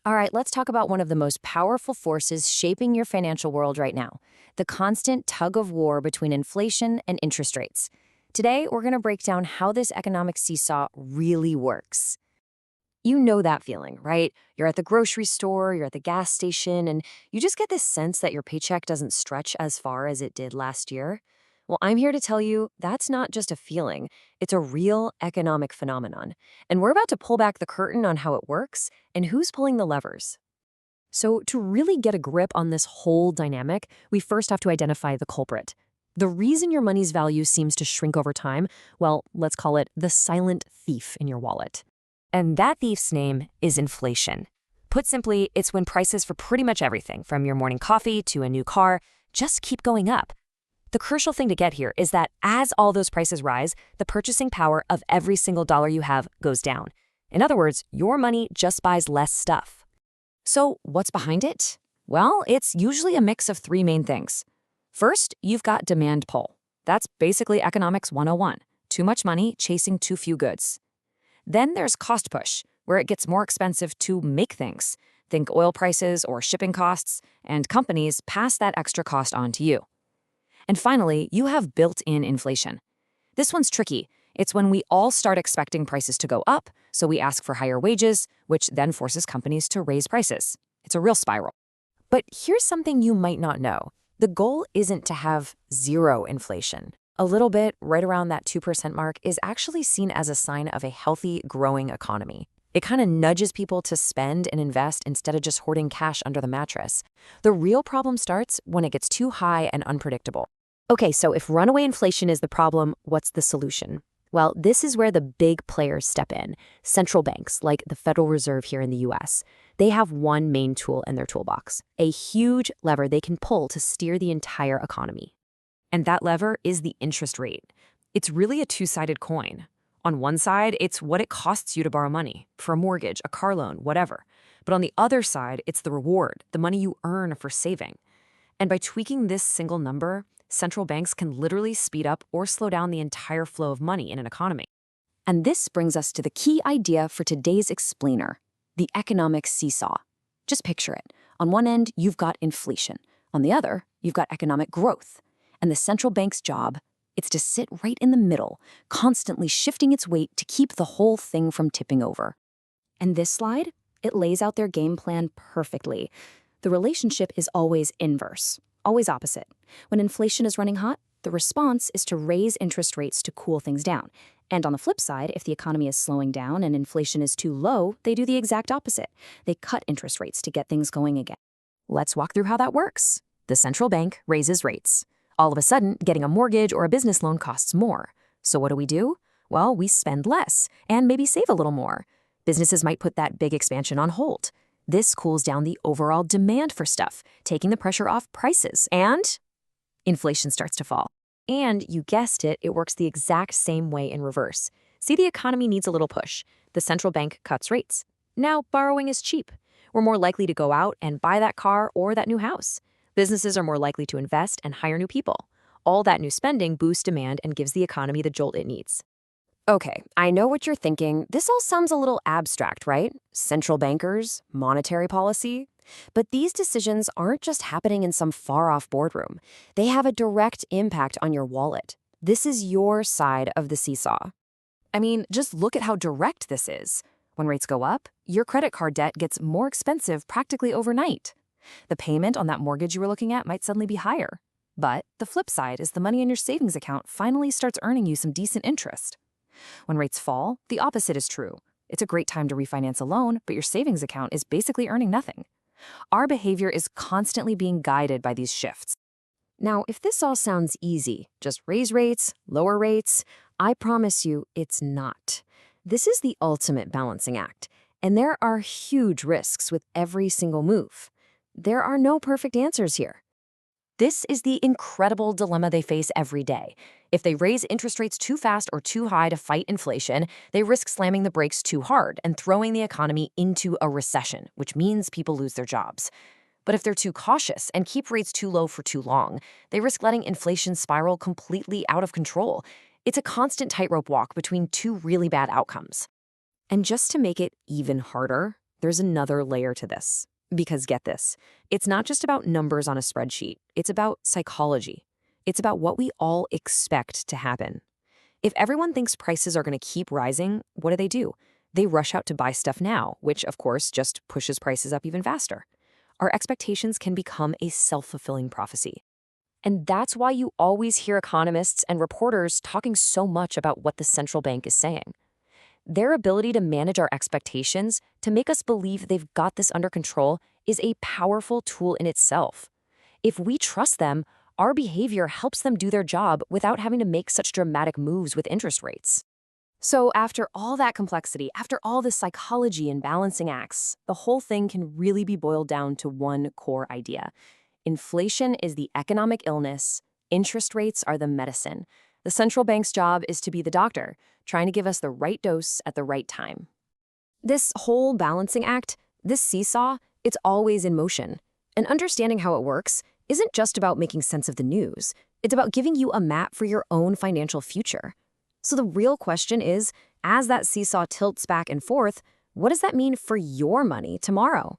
All right, let's talk about one of the most powerful forces shaping your financial world right now, the constant tug of war between inflation and interest rates. Today, we're going to break down how this economic seesaw really works. You know that feeling, right? You're at the grocery store, you're at the gas station, and you just get this sense that your paycheck doesn't stretch as far as it did last year. Well, I'm here to tell you that's not just a feeling, it's a real economic phenomenon. And we're about to pull back the curtain on how it works and who's pulling the levers. So, to really get a grip on this whole dynamic, we first have to identify the culprit. The reason your money's value seems to shrink over time, well, let's call it the silent thief in your wallet. And that thief's name is inflation. Put simply, it's when prices for pretty much everything, from your morning coffee to a new car, just keep going up. The crucial thing to get here is that as all those prices rise, the purchasing power of every single dollar you have goes down. In other words, your money just buys less stuff. So, what's behind it? Well, it's usually a mix of three main things. First, you've got demand pull. That's basically economics 101. Too much money chasing too few goods. Then there's cost push, where it gets more expensive to make things. Think oil prices or shipping costs, and companies pass that extra cost on to you. And finally, you have built-in inflation. This one's tricky. It's when we all start expecting prices to go up, so we ask for higher wages, which then forces companies to raise prices. It's a real spiral. But here's something you might not know. The goal isn't to have zero inflation. A little bit, right around that 2% mark, is actually seen as a sign of a healthy, growing economy. It kind of nudges people to spend and invest instead of just hoarding cash under the mattress. The real problem starts when it gets too high and unpredictable. Okay, so if runaway inflation is the problem, what's the solution? Well, this is where the big players step in. Central banks, like the Federal Reserve here in the US, they have one main tool in their toolbox, a huge lever they can pull to steer the entire economy. And that lever is the interest rate. It's really a two-sided coin. On one side, it's what it costs you to borrow money, for a mortgage, a car loan, whatever. But on the other side, it's the reward, the money you earn for saving. And by tweaking this single number, central banks can literally speed up or slow down the entire flow of money in an economy. And this brings us to the key idea for today's explainer, the economic seesaw. Just picture it. On one end, you've got inflation. On the other, you've got economic growth. And the central bank's job, it's to sit right in the middle, constantly shifting its weight to keep the whole thing from tipping over. And this slide, it lays out their game plan perfectly. The relationship is always inverse, always opposite. When inflation is running hot, the response is to raise interest rates to cool things down. And on the flip side, if the economy is slowing down and inflation is too low, they do the exact opposite. They cut interest rates to get things going again. Let's walk through how that works. The central bank raises rates. All of a sudden, getting a mortgage or a business loan costs more. So what do? Well, we spend less and maybe save a little more. Businesses might put that big expansion on hold. This cools down the overall demand for stuff, taking the pressure off prices, and inflation starts to fall. And you guessed it, it works the exact same way in reverse. See, the economy needs a little push. The central bank cuts rates. Now, borrowing is cheap. We're more likely to go out and buy that car or that new house. Businesses are more likely to invest and hire new people. All that new spending boosts demand and gives the economy the jolt it needs. Okay, I know what you're thinking. This all sounds a little abstract, right? Central bankers, monetary policy. But these decisions aren't just happening in some far-off boardroom. They have a direct impact on your wallet. This is your side of the seesaw. I mean, just look at how direct this is. When rates go up, your credit card debt gets more expensive practically overnight. The payment on that mortgage you were looking at might suddenly be higher. But the flip side is the money in your savings account finally starts earning you some decent interest. When rates fall, the opposite is true. It's a great time to refinance a loan, but your savings account is basically earning nothing. Our behavior is constantly being guided by these shifts. Now, if this all sounds easy, just raise rates, lower rates, I promise you it's not. This is the ultimate balancing act, and there are huge risks with every single move. There are no perfect answers here. This is the incredible dilemma they face every day. If they raise interest rates too fast or too high to fight inflation, they risk slamming the brakes too hard and throwing the economy into a recession, which means people lose their jobs. But if they're too cautious and keep rates too low for too long, they risk letting inflation spiral completely out of control. It's a constant tightrope walk between two really bad outcomes. And just to make it even harder, there's another layer to this. Because get this, it's not just about numbers on a spreadsheet, it's about psychology. It's about what we all expect to happen. If everyone thinks prices are going to keep rising, what do? They rush out to buy stuff now, which, of course, just pushes prices up even faster. Our expectations can become a self-fulfilling prophecy. And that's why you always hear economists and reporters talking so much about what the central bank is saying. Their ability to manage our expectations, to make us believe they've got this under control, is a powerful tool in itself. If we trust them, our behavior helps them do their job without having to make such dramatic moves with interest rates. So after all that complexity, after all the psychology and balancing acts, the whole thing can really be boiled down to one core idea. Inflation is the economic illness, interest rates are the medicine. The central bank's job is to be the doctor, trying to give us the right dose at the right time. This whole balancing act, this seesaw, it's always in motion. And understanding how it works isn't just about making sense of the news. It's about giving you a map for your own financial future. So the real question is, as that seesaw tilts back and forth, what does that mean for your money tomorrow?